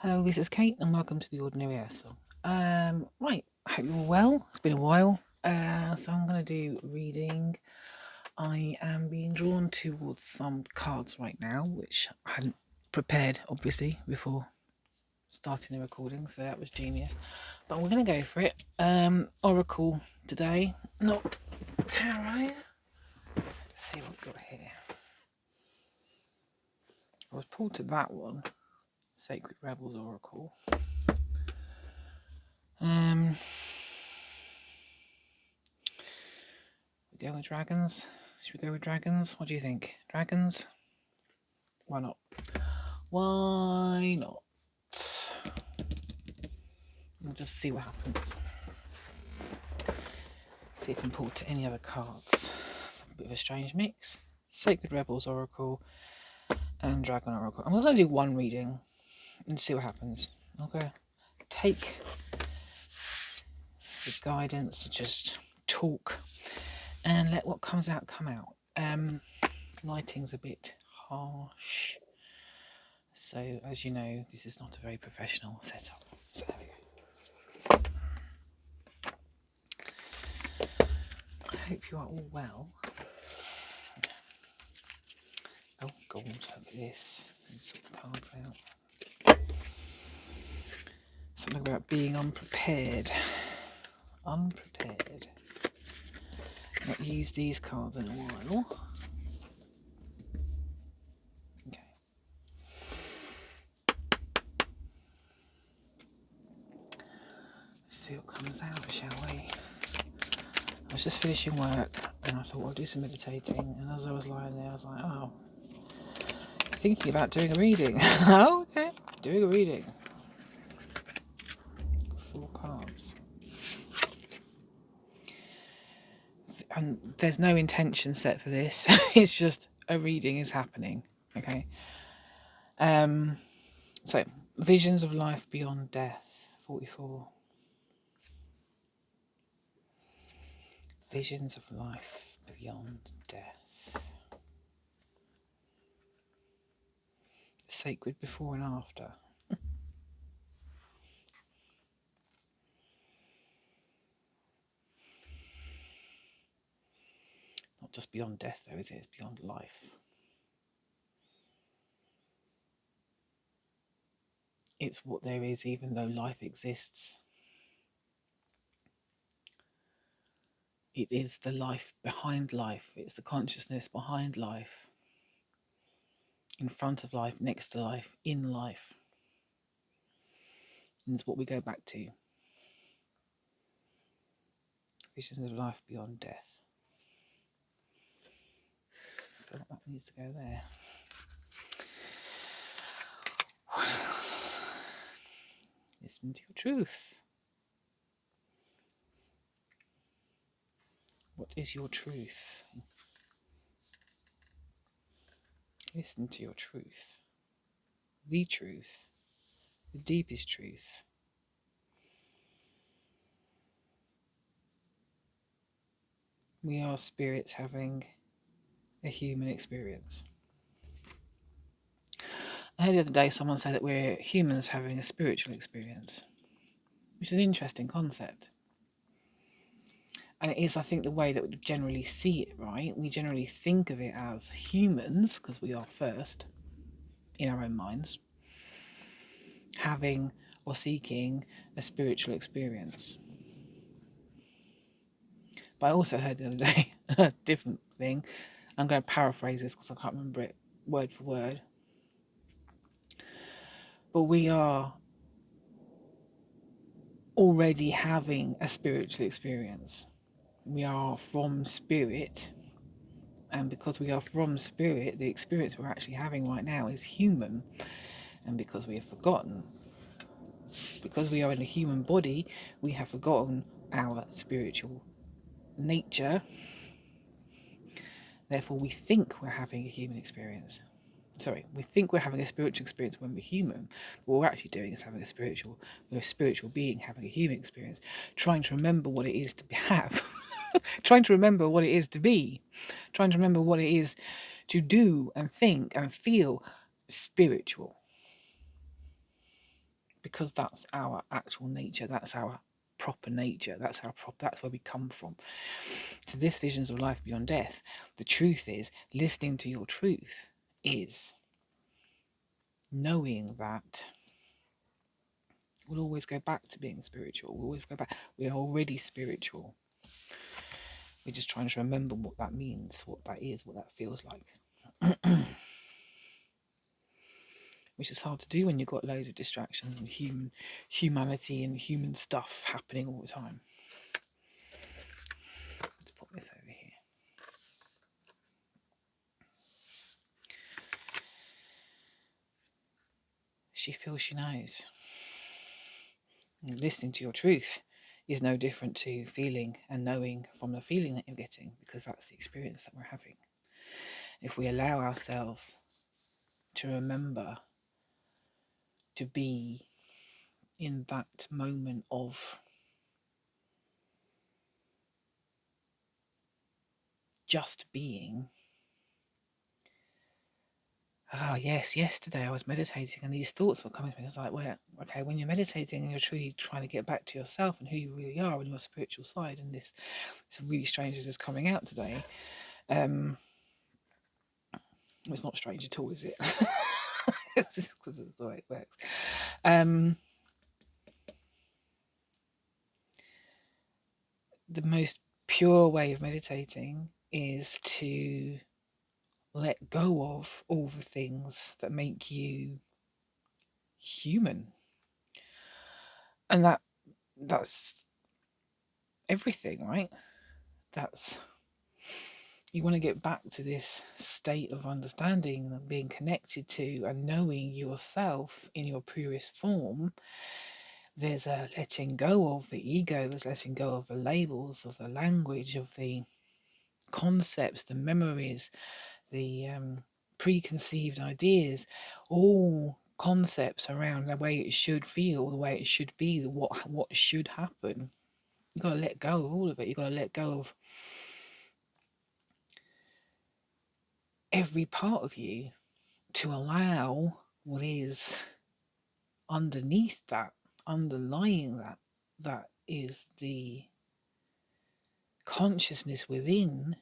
Hello, this is Kate, and welcome to the Ordinary Earth. Right, I hope you're well. It's been a while, so I'm going to do reading. I am being drawn towards some cards right now, which I hadn't prepared, obviously, before starting the recording, so that was genius. But we're going to go for it. Oracle today, not tarot. Let's see what we've got here. I was pulled to that one, Sacred Rebels Oracle. We go with dragons. Should we go with dragons? What do you think? Dragons? Why not? Why not? We'll just see what happens. See if I can pull to any other cards. It's a bit of a strange mix. Sacred Rebels Oracle and Dragon Oracle. I'm going to do one reading and see what happens. Okay. Take the guidance to just talk and let what comes out come out. Lighting's a bit harsh. So, as you know, this is not a very professional setup. So, there we go. I hope you are all well. Oh, God, look at this. Let's sort the cards out. Something about being unprepared. Unprepared. Not used these cards in a while. Okay. Let's see what comes out, shall we? I was just finishing work and I thought I'll do some meditating, and as I was lying there I was like, oh, thinking about doing a reading. Oh, okay, doing a reading. 4 cards. And there's no intention set for this. It's just a reading is happening. Okay. So visions of life beyond death. 44. Visions of life beyond death. Sacred before and after. Not just beyond death though, is it? It's beyond life. It's what there is even though life exists. It is the life behind life. It's the consciousness behind life. In front of life, next to life, in life. And it's what we go back to. Visions of life beyond death. I feel like that needs to go there. Listen to your truth. What is your truth? Listen to your truth. The truth. The deepest truth. We are spirits having a human experience. I heard the other day someone say that we're humans having a spiritual experience, which is an interesting concept. And it is, I think, the way that we generally see it, right? We generally think of it as humans, because we are first, in our own minds, having or seeking a spiritual experience. But I also heard the other day a different thing. I'm going to paraphrase this because I can't remember it word for word. But we are already having a spiritual experience. We are from spirit. And because we are from spirit, the experience we're actually having right now is human. And because we have forgotten, because we are in a human body, we have forgotten our spiritual nature. Therefore, we think we're having a human experience. We think we're having a spiritual experience when we're human, but what we're actually doing is we're a spiritual being having a human experience, trying to remember what it is to have, trying to remember what it is to be, trying to remember what it is to do and think and feel spiritual. because that's our actual nature. That's our proper nature. That's that's where we come from. So this visions of life beyond death, the truth is, listening to your truth is knowing that we'll always go back to being spiritual. We'll always go back. We're already spiritual. We're just trying to remember what that means, what that is, what that feels like. Which is hard to do when you've got loads of distractions and humanity and human stuff happening all the time. Let's put this over here. She feels she knows. And listening to your truth is no different to feeling and knowing from the feeling that you're getting, because that's the experience that we're having. If we allow ourselves to remember to be in that moment of just being. Yes, yesterday I was meditating and these thoughts were coming to me. I was like, well, okay, when you're meditating and you're truly trying to get back to yourself and who you really are and your spiritual side, and this really strange is coming out today. It's not strange at all, is it? It's just because of the way it works. The most pure way of meditating is to let go of all the things that make you human, and that's everything, right? That's, you want to get back to this state of understanding and being connected to and knowing yourself in your purest form. There's a letting go of the ego, there's letting go of the labels, of the language, of the concepts, the memories, the preconceived ideas, all concepts around the way it should feel, the way it should be, what should happen. You've got to let go of all of it. You've got to let go of every part of you to allow what is underneath that, underlying that is the consciousness within.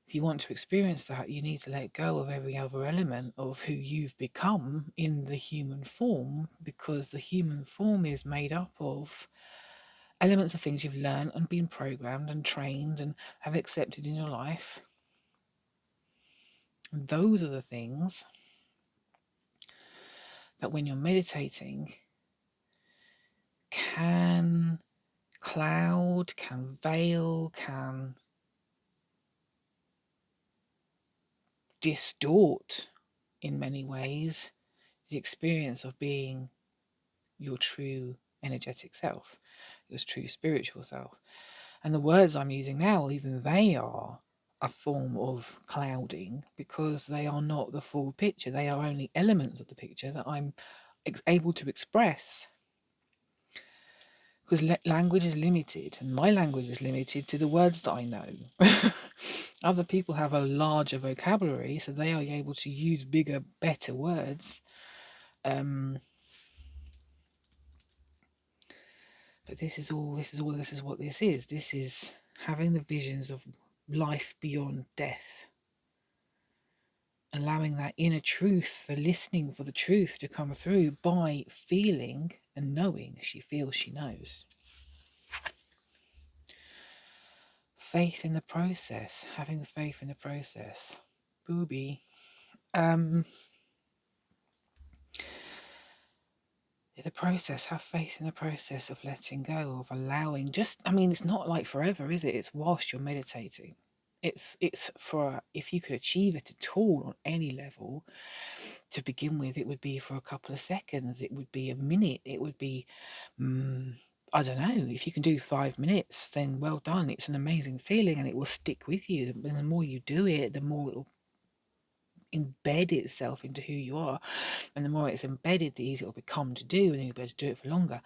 If you want to experience that, you need to let go of every other element of who you've become in the human form, because the human form is made up of elements of things you've learned and been programmed and trained and have accepted in your life. And those are the things that when you're meditating can cloud, can veil, can distort in many ways the experience of being your true energetic self, your true spiritual self. And the words I'm using now, even they are a form of clouding, because they are not the full picture. They are only elements of the picture that I'm able to express, because language is limited, and my language is limited to the words that I know. Other people have a larger vocabulary, so they are able to use bigger, better words. But this is what this is. This is having the visions of life beyond death. Allowing that inner truth, the listening for the truth to come through by feeling and knowing. She feels, she knows. Faith in the process, having faith in the process. Booby. The process, have faith in the process of letting go, of allowing, it's not like forever, is it? It's whilst you're meditating. It's for, if you could achieve it at all on any level, to begin with, it would be for a couple of seconds, it would be a minute, it would be, I don't know, if you can do 5 minutes, then well done. It's an amazing feeling and it will stick with you. And the more you do it, the more it will embed itself into who you are, and the more it's embedded, the easier it'll become to do, and you'll be able to do it for longer.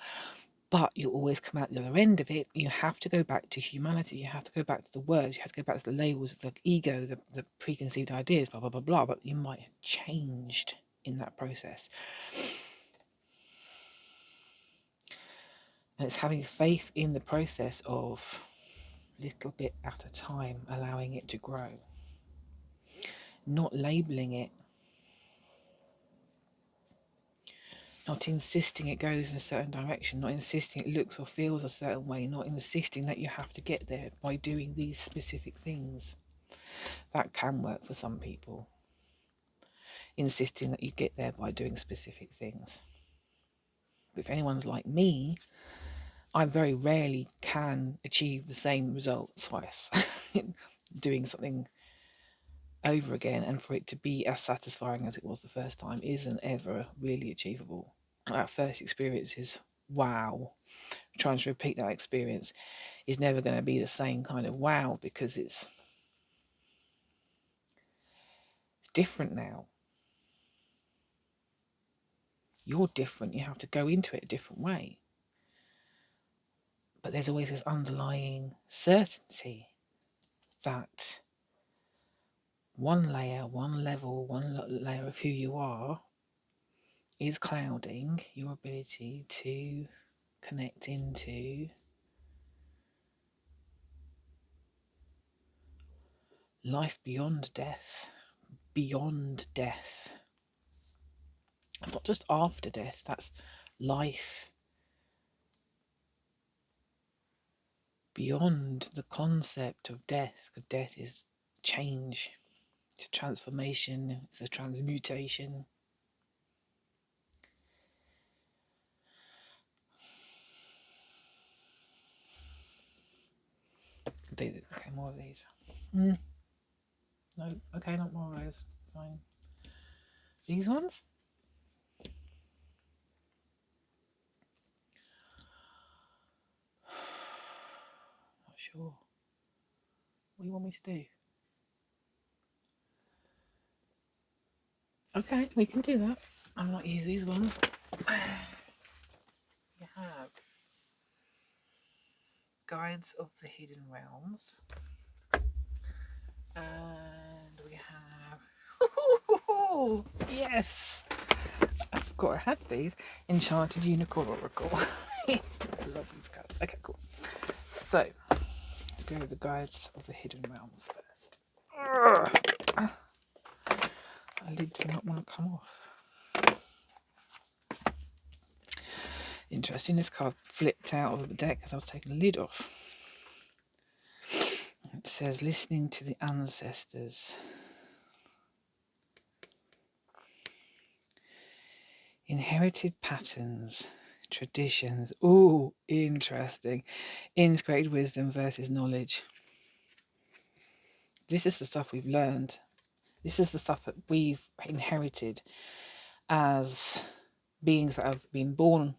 But you'll always come out the other end of it. You have to go back to humanity. You have to go back to the words. You have to go back to the labels, the ego, the preconceived ideas, blah, blah, blah, blah. But you might have changed in that process. And it's having faith in the process of little bit at a time, allowing it to grow, not labeling it, not insisting it goes in a certain direction, not insisting it looks or feels a certain way, not insisting that you have to get there by doing these specific things. That can work for some people, insisting that you get there by doing specific things. But if anyone's like me, I very rarely can achieve the same result twice. Doing something over again and for it to be as satisfying as it was the first time isn't ever really achievable. That first experience is wow. Trying to repeat that experience is never going to be the same kind of wow, because it's different now. You're different. You have to go into it a different way. But there's always this underlying certainty that one layer, one level, one layer of who you are is clouding your ability to connect into life beyond death, not just after death. That's life beyond the concept of death, because death is change, it's transformation, it's a transmutation. Okay, more of these. No, okay, not more of those. Fine. These ones? Not sure. What do you want me to do? Okay, we can do that. I'll not use these ones. We have Guides of the Hidden Realms. And we have... yes! I forgot I had these. Enchanted Unicorn Oracle. I love these cards. Okay, cool. So, let's go with the Guides of the Hidden Realms first. My lid did not want to come off. Interesting, this card flipped out of the deck as I was taking the lid off. It says, listening to the ancestors. Inherited patterns, traditions. Ooh, interesting. Integrated wisdom versus knowledge. This is the stuff we've learned. This is the stuff that we've inherited as beings that have been born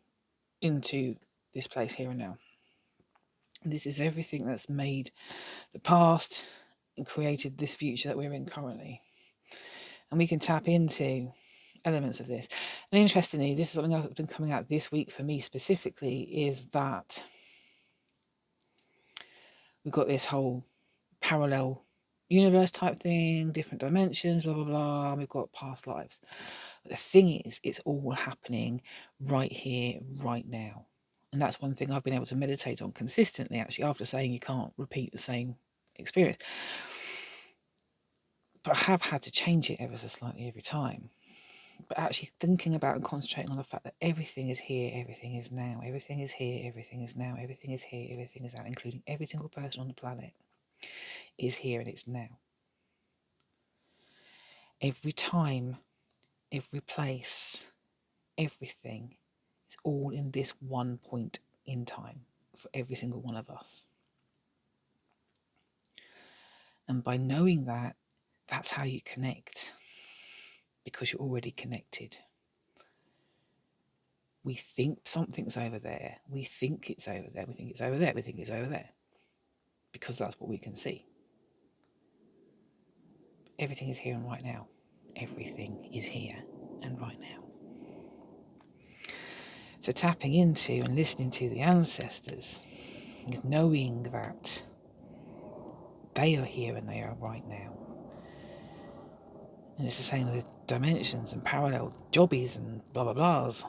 into this place here and now. This is everything that's made the past and created this future that we're in currently. And we can tap into elements of this. And interestingly, this is something else that's been coming out this week for me specifically, is that we've got this whole parallel universe type thing, different dimensions, blah, blah, blah. We've got past lives. But the thing is, it's all happening right here, right now. And that's one thing I've been able to meditate on consistently, actually, after saying you can't repeat the same experience. But I have had to change it ever so slightly every time. But actually thinking about and concentrating on the fact that everything is here, everything is now, everything is here, everything is now, everything is here, everything is now, including every single person on the planet is here and it's now. Every time, every place, everything is all in this one point in time for every single one of us. And by knowing that, that's how you connect, because you're already connected. We think something's over there. We think it's over there. We think it's over there. We think it's over there. Because that's what we can see. Everything is here and right now. Everything is here and right now. So tapping into and listening to the ancestors is knowing that they are here and they are right now. And it's the same with dimensions and parallel jobbies and blah, blah, blahs.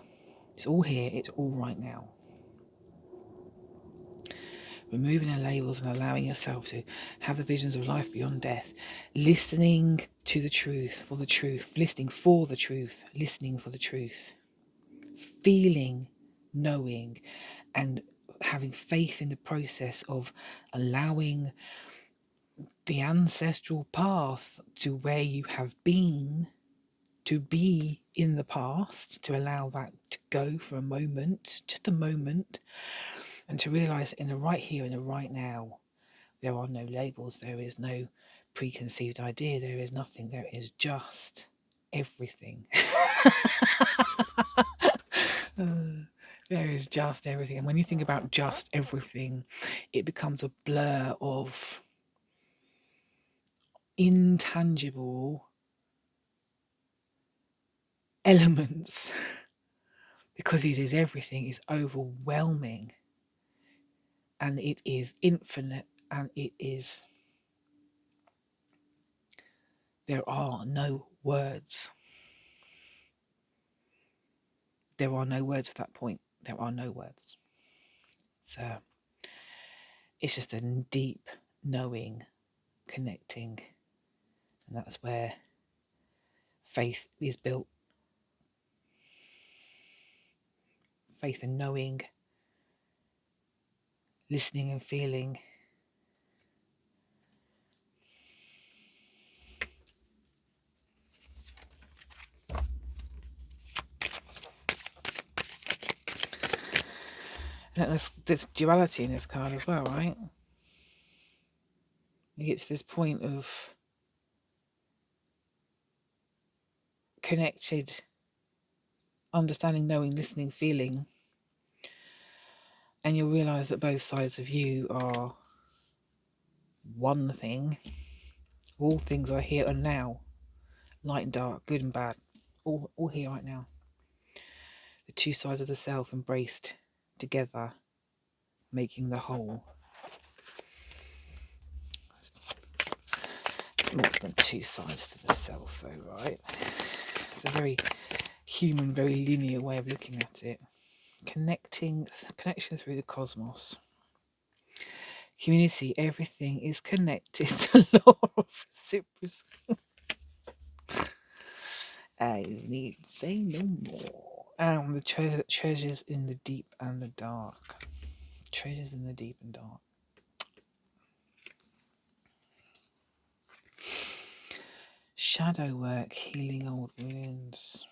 It's all here. It's all right now. removing the labels and allowing yourself to have the visions of life beyond death, listening to the truth, for the truth, listening for the truth, listening for the truth, feeling, knowing, and having faith in the process of allowing the ancestral path to where you have been to be in the past, to allow that to go for a moment, just a moment, and to realize in the right here and the right now, there are no labels, there is no preconceived idea, there is nothing, there is just everything. There is just everything. And when you think about just everything, it becomes a blur of intangible elements because it is everything, is overwhelming, and it is infinite, and it is, there are no words. There are no words at that point. There are no words. So it's just a deep knowing, connecting, and that's where faith is built. Faith and knowing, listening and feeling. And there's duality in this card as well, right? You get to this point of connected, understanding, knowing, listening, feeling, and you'll realize that both sides of you are one thing. All things are here and now, light and dark, good and bad, all here right now. The two sides of the self embraced together, making the whole. More than two sides to the self, though, right? It's a very human, very linear way of looking at it. Connection through the cosmos. Community, everything is connected. The law of reciprocity. I need to say no more. And the treasures in the deep and the dark. Treasures in the deep and dark. Shadow work, healing old wounds.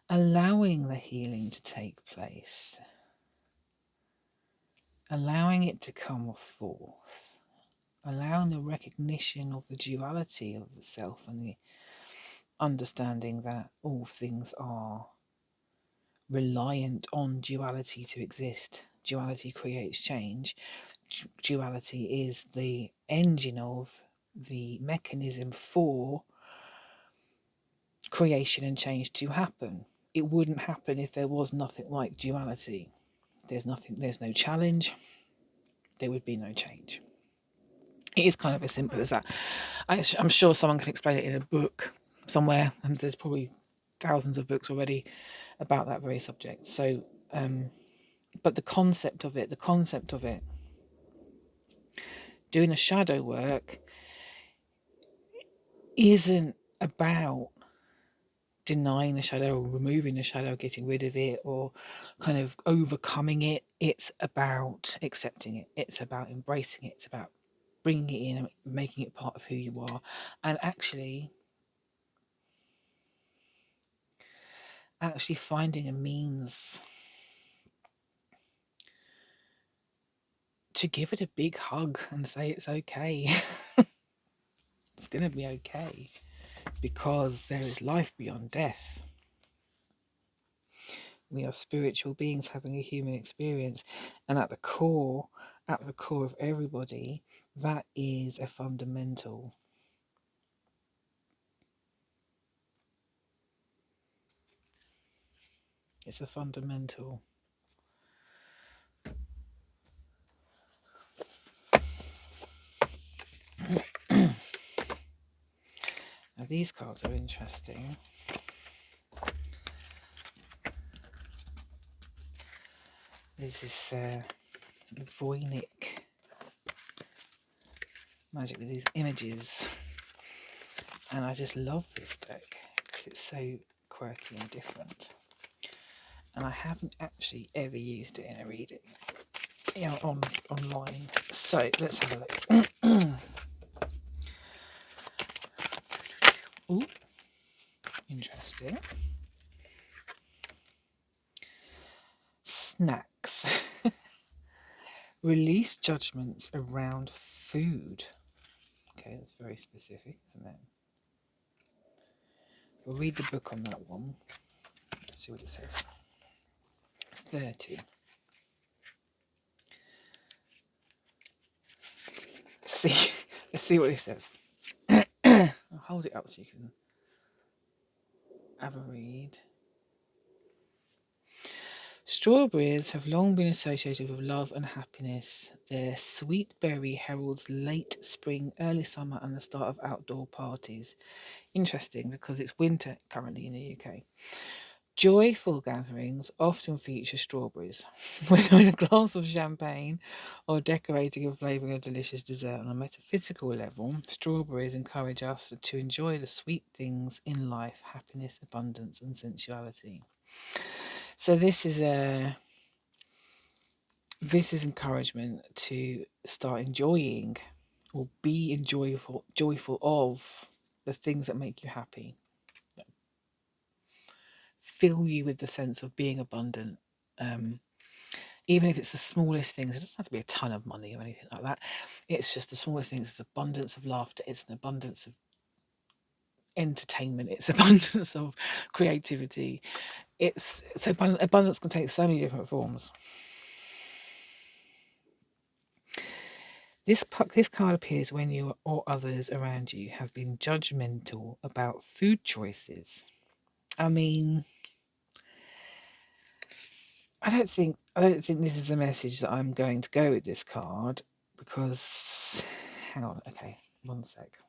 Allowing the healing to take place. Allowing it to come forth. Allowing the recognition of the duality of the self and the understanding that all things are reliant on duality to exist. Duality creates change. Duality is the engine of the mechanism for creation and change to happen. It wouldn't happen if there was nothing like duality. There's no challenge, there would be no change. It is kind of as simple as that. I'm sure someone can explain it in a book somewhere, and there's probably thousands of books already about that very subject. So, but the concept of it, doing a shadow work isn't about denying the shadow or removing the shadow, getting rid of it or kind of overcoming it. It's about accepting it. It's about embracing it. It's about bringing it in and making it part of who you are, and actually finding a means to give it a big hug and say it's okay. It's going to be okay because there is life beyond death. We are spiritual beings having a human experience, and at the core of everybody, that is a fundamental. It's a fundamental. Now these cards are interesting. There's this Voynich magic with these images, and I just love this deck because it's so quirky and different. And I haven't actually ever used it in a reading, online. So let's have a look. Ooh, interesting. Snacks. Release judgments around food. Okay, that's very specific, isn't it? We'll read the book on that one. Let's see what it says. 30. Let's see what it says. I'll hold it up so you can have a read. Strawberries have long been associated with love and happiness. Their sweet berry heralds late spring, early summer, and the start of outdoor parties. Interesting because it's winter currently in the UK. Joyful gatherings often feature strawberries, whether in a glass of champagne or decorating and flavouring a delicious dessert. On a metaphysical level, strawberries encourage us to enjoy the sweet things in life, happiness, abundance, and sensuality. So this is encouragement to start enjoying or be joyful of the things that make you happy. Fill you with the sense of being abundant. Even if it's the smallest things, it doesn't have to be a ton of money or anything like that. It's just the smallest things. It's abundance of laughter. It's an abundance of entertainment. It's abundance of creativity. It's so abundance can take so many different forms. This card appears when you or others around you have been judgmental about food choices. I mean, I don't think this is the message that I'm going to go with this card because hang on, okay, one sec.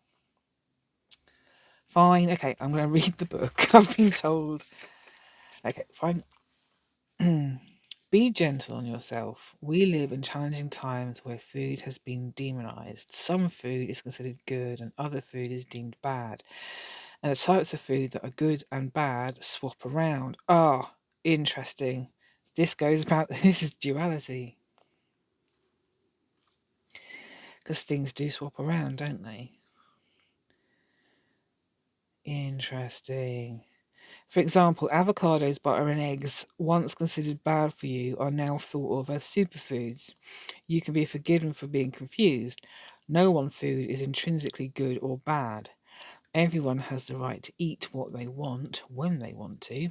Fine, okay, I'm going to read the book. I've been told. Okay, fine. Be gentle on yourself. We live in challenging times where food has been demonized. Some food is considered good and other food is deemed bad. And the types of food that are good and bad swap around. Ah, interesting. This is duality. Because things do swap around, don't they? Interesting. For example, avocados, butter, and eggs, once considered bad for you, are now thought of as superfoods. You can be forgiven for being confused. No one food is intrinsically good or bad. Everyone has the right to eat what they want when they want to.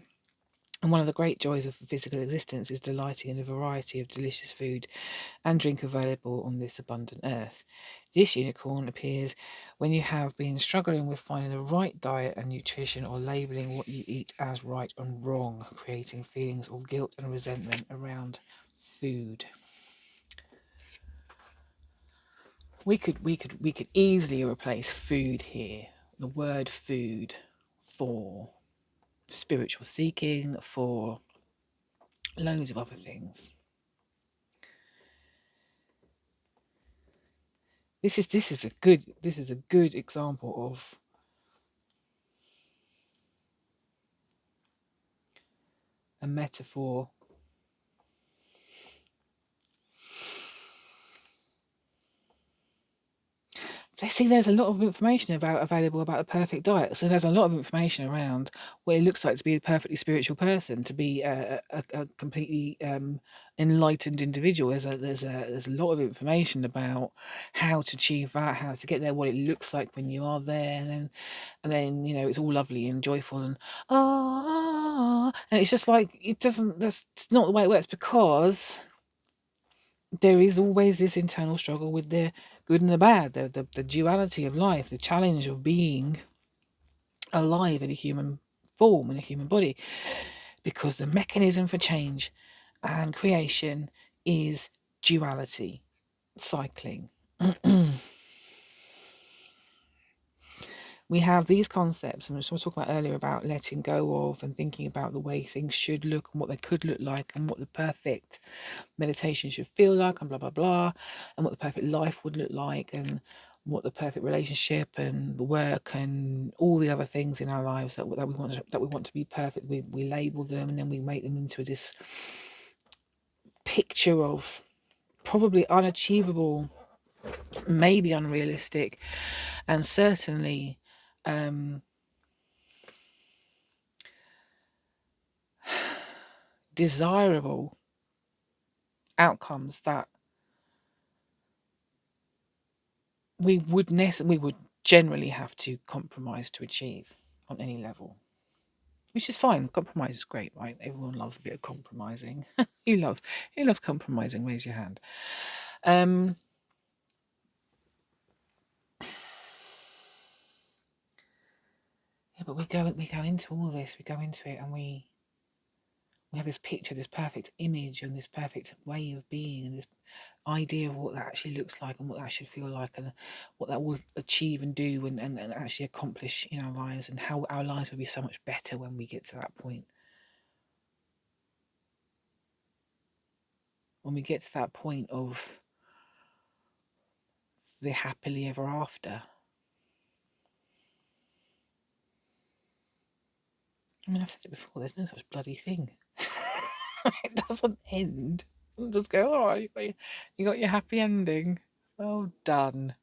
And one of the great joys of physical existence is delighting in a variety of delicious food and drink available on this abundant earth. This unicorn appears when you have been struggling with finding the right diet and nutrition or labeling what you eat as right and wrong, creating feelings of guilt and resentment around food. We could easily replace food here, the word food, for spiritual seeking, for loads of other things. This is a good example of a metaphor. There's a lot of information available about the perfect diet. So there's a lot of information around what it looks like to be a perfectly spiritual person, to be a completely enlightened individual. There's a lot of information about how to achieve that, how to get there, what it looks like when you are there, and then it's all lovely and joyful and and it's just like it doesn't. That's not the way it works because there is always this internal struggle with the good and the bad, the duality of life, the challenge of being alive in a human form, in a human body, because the mechanism for change and creation is duality, cycling. we have these concepts, and we were talking about earlier about letting go of and thinking about the way things should look and what they could look like and what the perfect meditation should feel like and blah blah blah, and what the perfect life would look like, and what the perfect relationship and the work and all the other things in our lives that we want to be perfect. We label them and then we make them into this picture of probably unachievable, maybe unrealistic, and certainly desirable outcomes that we would generally have to compromise to achieve on any level, which is fine. Compromise is great, right? Everyone loves a bit of compromising. Who loves compromising? Raise your hand. Yeah, but we go into all this. We go into it, and we have this picture, this perfect image, and this perfect way of being, and this idea of what that actually looks like, and what that should feel like, and what that will achieve and do, and actually accomplish in our lives, and how our lives will be so much better when we get to that point. When we get to that point of the happily ever after. I mean, I've said it before, there's no such bloody thing. It doesn't end. It'll just go, oh, you got your happy ending. Well done.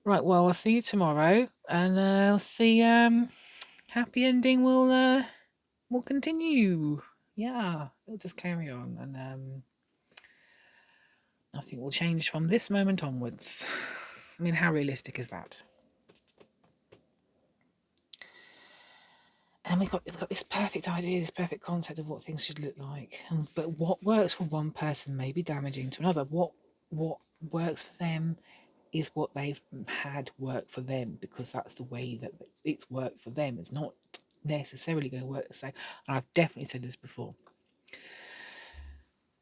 Right, well, I'll see you tomorrow, and I'll see, happy ending will continue. Yeah, it'll just carry on, and nothing will change from this moment onwards. I mean, how realistic is that? And we've got this perfect idea, this perfect concept of what things should look like. But what works for one person may be damaging to another. What works for them is what they've had work for them, because that's the way that it's worked for them. It's not necessarily going to work the same. And I've definitely said this before.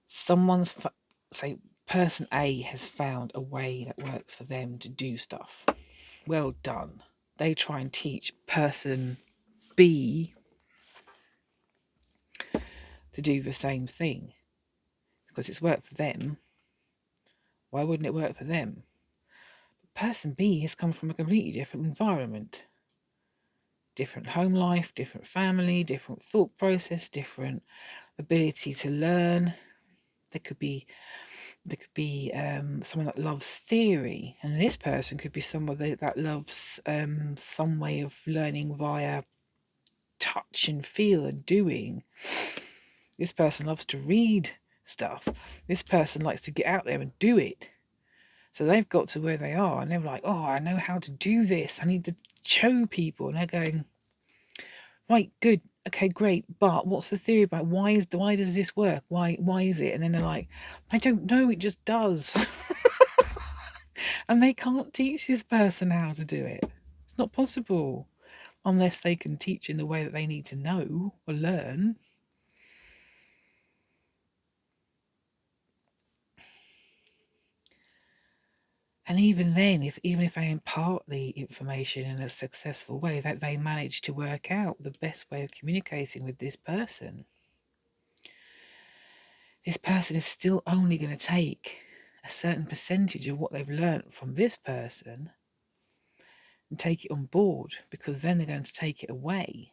Say person A has found a way that works for them to do stuff. Well done. They try and teach person B to do the same thing because it's worked for them. Why wouldn't it work for them? Person B has come from a completely different environment, different home life, different family, different thought process, different ability to learn. There could be someone that loves theory, and this person could be somebody that loves some way of learning via touch and feel and doing. This person loves to read stuff. This person likes to get out there and do it. So they've got to where they are, and they're like, oh, I know how to do this. I need to show people. And they're going, right, good, okay, great. But what's the theory about why does this work? Why is it? And then they're like, I don't know, it just does. And they can't teach this person how to do it. It's not possible unless they can teach in the way that they need to know or learn. And even then, even if they impart the information in a successful way, that they manage to work out the best way of communicating with this person is still only going to take a certain percentage of what they've learnt from this person and take it on board, because then they're going to take it away,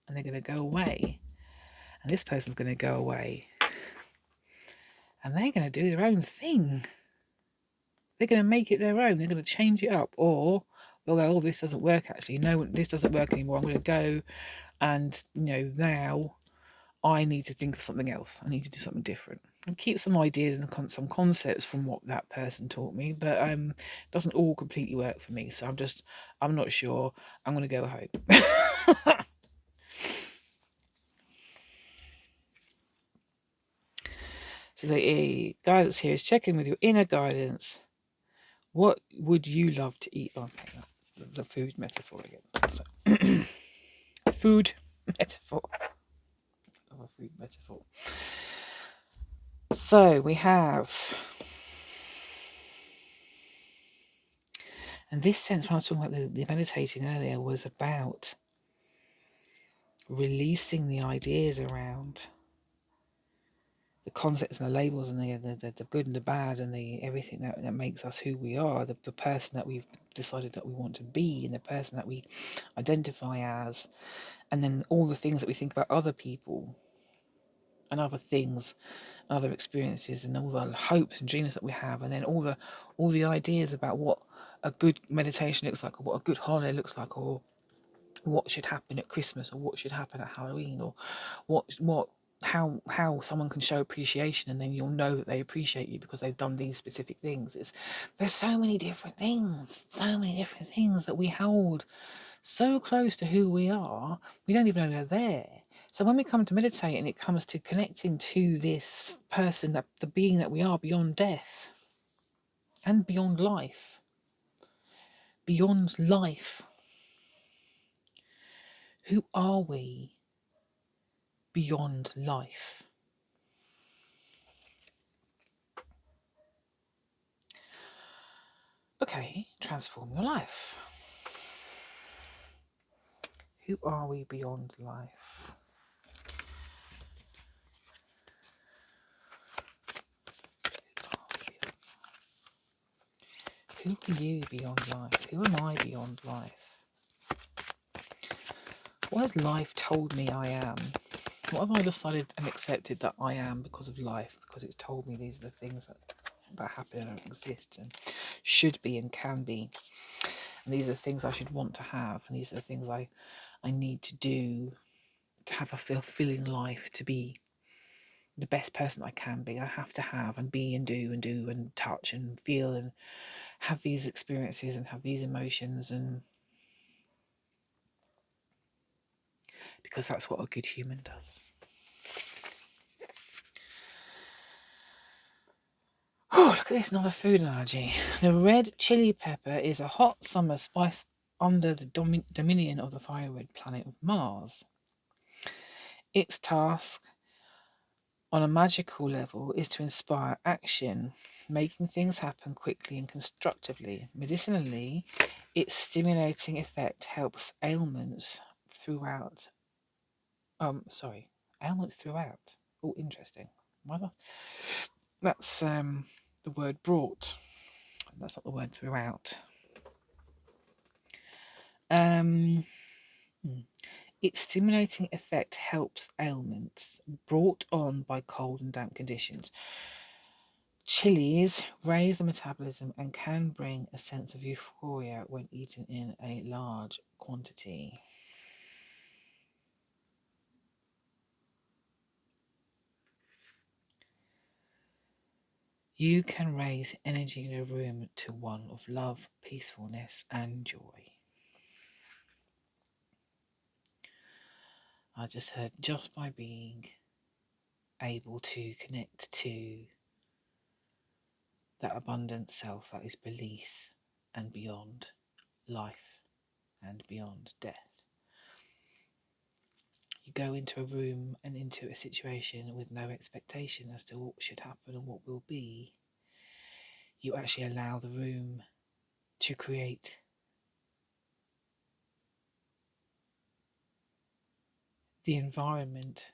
and they're going to go away, and this person's going to go away, and they're going to do their own thing. They're going to make it their own. They're going to change it up, or they'll go, oh, this doesn't work actually. No, this doesn't work anymore. I'm going to go and, now I need to think of something else. I need to do something different. And keep some ideas and some concepts from what that person taught me, but it doesn't all completely work for me. So I'm not sure. I'm going to go home. So the guidance here is check in with your inner guidance. What would you love to eat? Okay, the food metaphor again. So, food metaphor. Of a food metaphor. So we have And this sense, when I was talking about the meditating earlier, was about releasing the ideas around the concepts and the labels and the good and the bad and the everything that makes us who we are, the person that we've decided that we want to be, and the person that we identify as, and then all the things that we think about other people and other things, other experiences, and all the hopes and dreams that we have, and then all the ideas about what a good meditation looks like, or what a good holiday looks like, or what should happen at Christmas, or what should happen at Halloween, or what how someone can show appreciation, and then you'll know that they appreciate you because they've done these specific things. There's so many different things that we hold so close to who we are, we don't even know they're there. So when we come to meditate and it comes to connecting to this person, that the being that we are beyond death and beyond life, who are we beyond life? Okay, transform your life. Who are we beyond life? Who are you beyond life? Who am I beyond life? What has life told me I am? What have I decided and accepted that I am because of life? Because it's told me these are the things that happen and exist and should be and can be. And these are the things I should want to have. And these are the things I need to do to have a fulfilling life, to be the best person I can be. I have to have and be and do and touch and feel and have these experiences and have these emotions, and because that's what a good human does. Oh, look at this, another food analogy. The red chili pepper is a hot summer spice under the dominion of the fire red planet of Mars. Its task on a magical level is to inspire action, making things happen quickly and constructively. Medicinally, its stimulating effect helps ailments throughout. Ailments throughout. Oh, interesting. That's the word brought. That's not the word throughout. Its stimulating effect helps ailments brought on by cold and damp conditions. Chilies raise the metabolism and can bring a sense of euphoria when eaten in a large quantity. You can raise energy in a room to one of love, peacefulness, and joy. I just heard, just by being able to connect to that abundant self that is belief and beyond life and beyond death. You go into a room and into a situation with no expectation as to what should happen and what will be. You actually allow the room to create the environment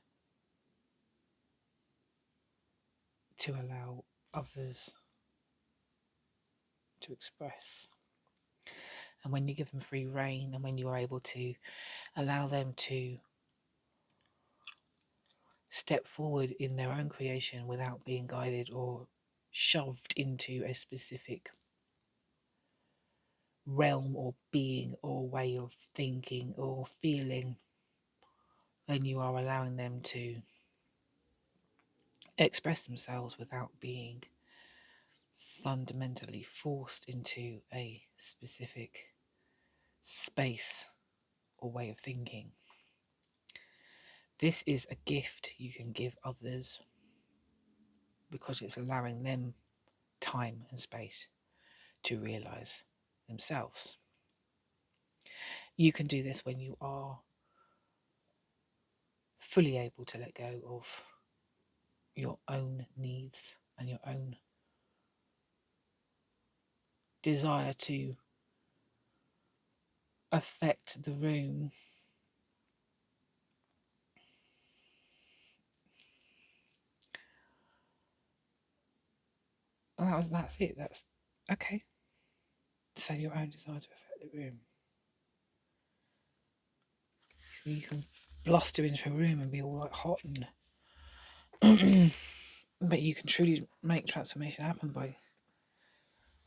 to allow others to express. And when you give them free rein, and when you are able to allow them to step forward in their own creation without being guided or shoved into a specific realm or being or way of thinking or feeling, then you are allowing them to express themselves without being fundamentally forced into a specific space or way of thinking. This is a gift you can give others because it's allowing them time and space to realize themselves. You can do this when you are fully able to let go of your own needs and your own desire to affect the room. And that's it. That's okay. So your own desire to affect the room. You can bluster into a room and be all like hot and but you can truly make transformation happen by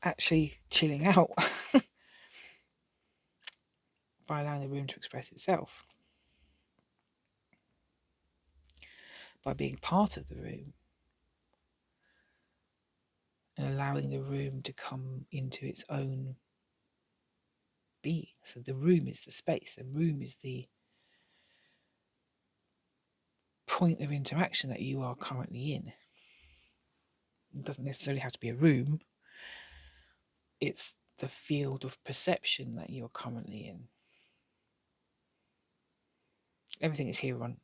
actually chilling out, by allowing the room to express itself, by being part of the room and allowing the room to come into its own being. So the room is the space, the room is the point of interaction that you are currently in. It doesn't necessarily have to be a room, it's the field of perception that you're currently in. Everything is here and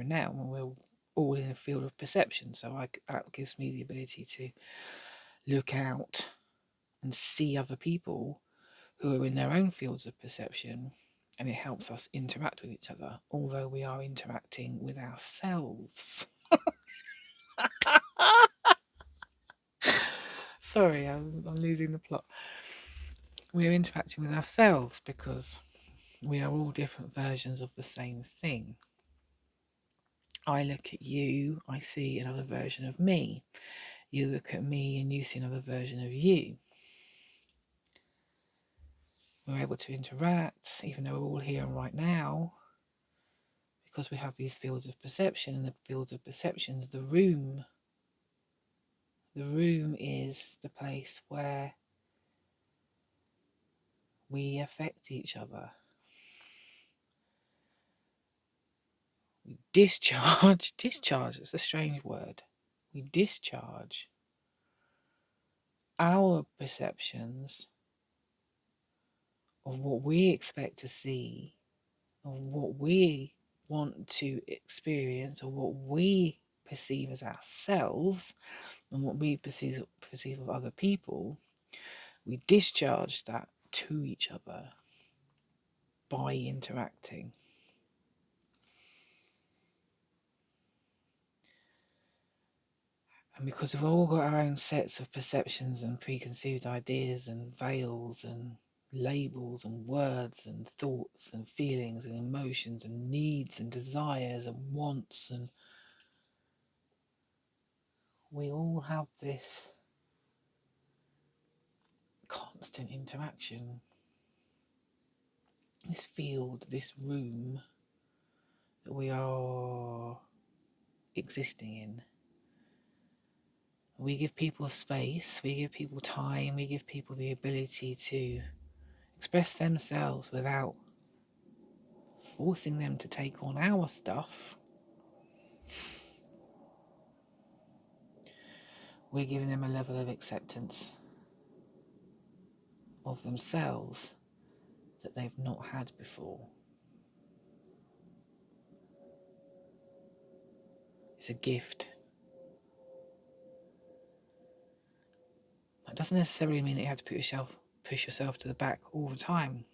now, and we're all in a field of perception. So that gives me the ability to look out and see other people who are in their own fields of perception, and it helps us interact with each other, although we are interacting with ourselves. Sorry, I'm losing the plot. We're interacting with ourselves because we are all different versions of the same thing. I look at you, I see another version of me. You look at me and you see another version of you. We're able to interact, even though we're all here and right now, because we have these fields of perception. And the fields of perceptions, the room is the place where we affect each other. We discharge, it's a strange word. We discharge our perceptions of what we expect to see, of what we want to experience, or what we perceive as ourselves, and what we perceive of other people. We discharge that to each other by interacting. And because we've all got our own sets of perceptions and preconceived ideas and veils and labels and words and thoughts and feelings and emotions and needs and desires and wants, and we all have this constant interaction, this field, this room that we are existing in. We give people space, we give people time, we give people the ability to express themselves without forcing them to take on our stuff. We're giving them a level of acceptance of themselves that they've not had before. It's a gift. That doesn't necessarily mean that you have to push yourself to the back all the time.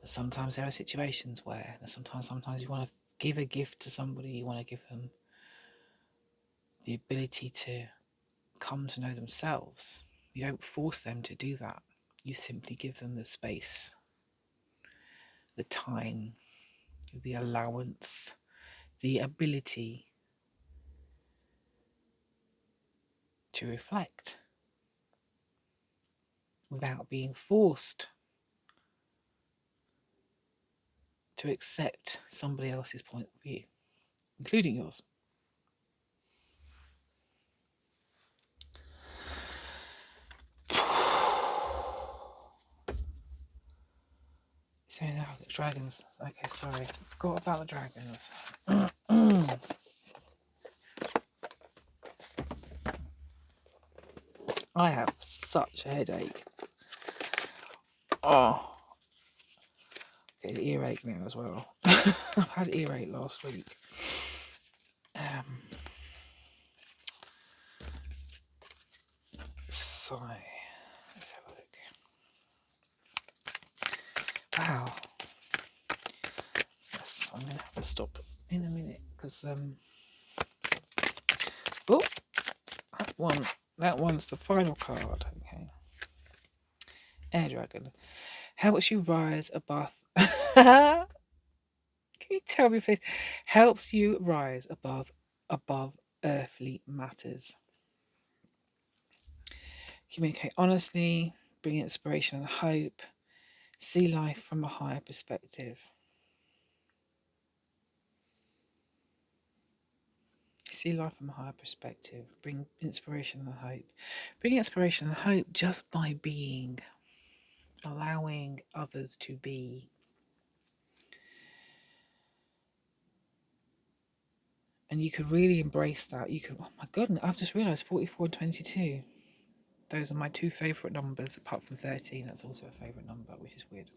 But sometimes there are situations where sometimes you want to give a gift to somebody, you want to give them the ability to come to know themselves. You don't force them to do that. You simply give them the space, the time, the allowance, the ability to reflect without being forced to accept somebody else's point of view, including yours. So now the dragons. Okay, sorry, forgot about the dragons. I have such a headache. Oh, okay, the earache now as well. I've had earache last week. Sorry. Let's have a look. Wow. Yes, I'm going to have to stop in a minute because, oh, that one's the final card. Okay. Air Dragon. Helps you rise above. Can you tell me, please? Helps you rise above earthly matters. Communicate honestly, bring inspiration and hope. See life from a higher perspective. See life from a higher perspective. Bring inspiration and hope. Bring inspiration and hope just by being, allowing others to be. And you could really embrace that. You can, oh my God, I've just realised 44 and 22. Those are my two favourite numbers, apart from 13. That's also a favourite number, which is weird.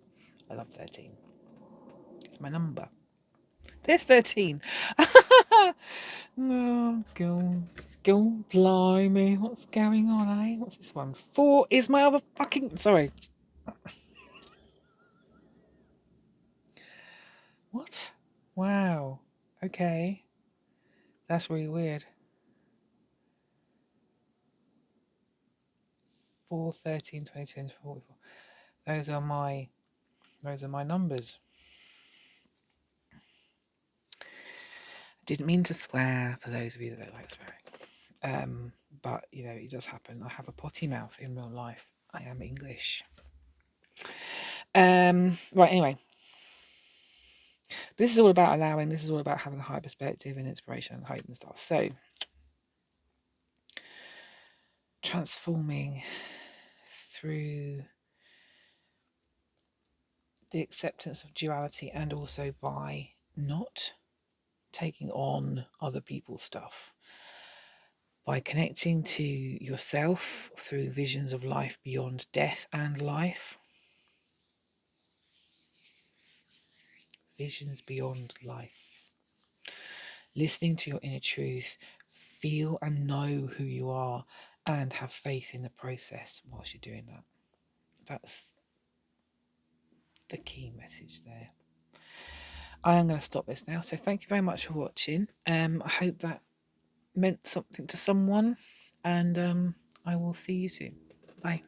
I love 13. It's my number. There's 13. Oh, go, blimey. What's going on, eh? What's this one? 4 is my other fucking... Sorry. What? Wow. Okay. That's really weird. 4, 13, 22, and 44. Those are my numbers. Didn't mean to swear, for those of you that don't like swearing. But, you know, it does happen. I have a potty mouth in real life. I am English. Right, anyway. This is all about allowing. This is all about having a high perspective and inspiration and hope and stuff. So, transforming through the acceptance of duality and also by not taking on other people's stuff. By connecting to yourself through visions of life beyond death and life. Visions beyond life. Listening to your inner truth, feel and know who you are, and have faith in the process whilst you're doing that. That's the key message there. I am going to stop this now. So thank you very much for watching. I hope that meant something to someone, and I will see you soon. Bye.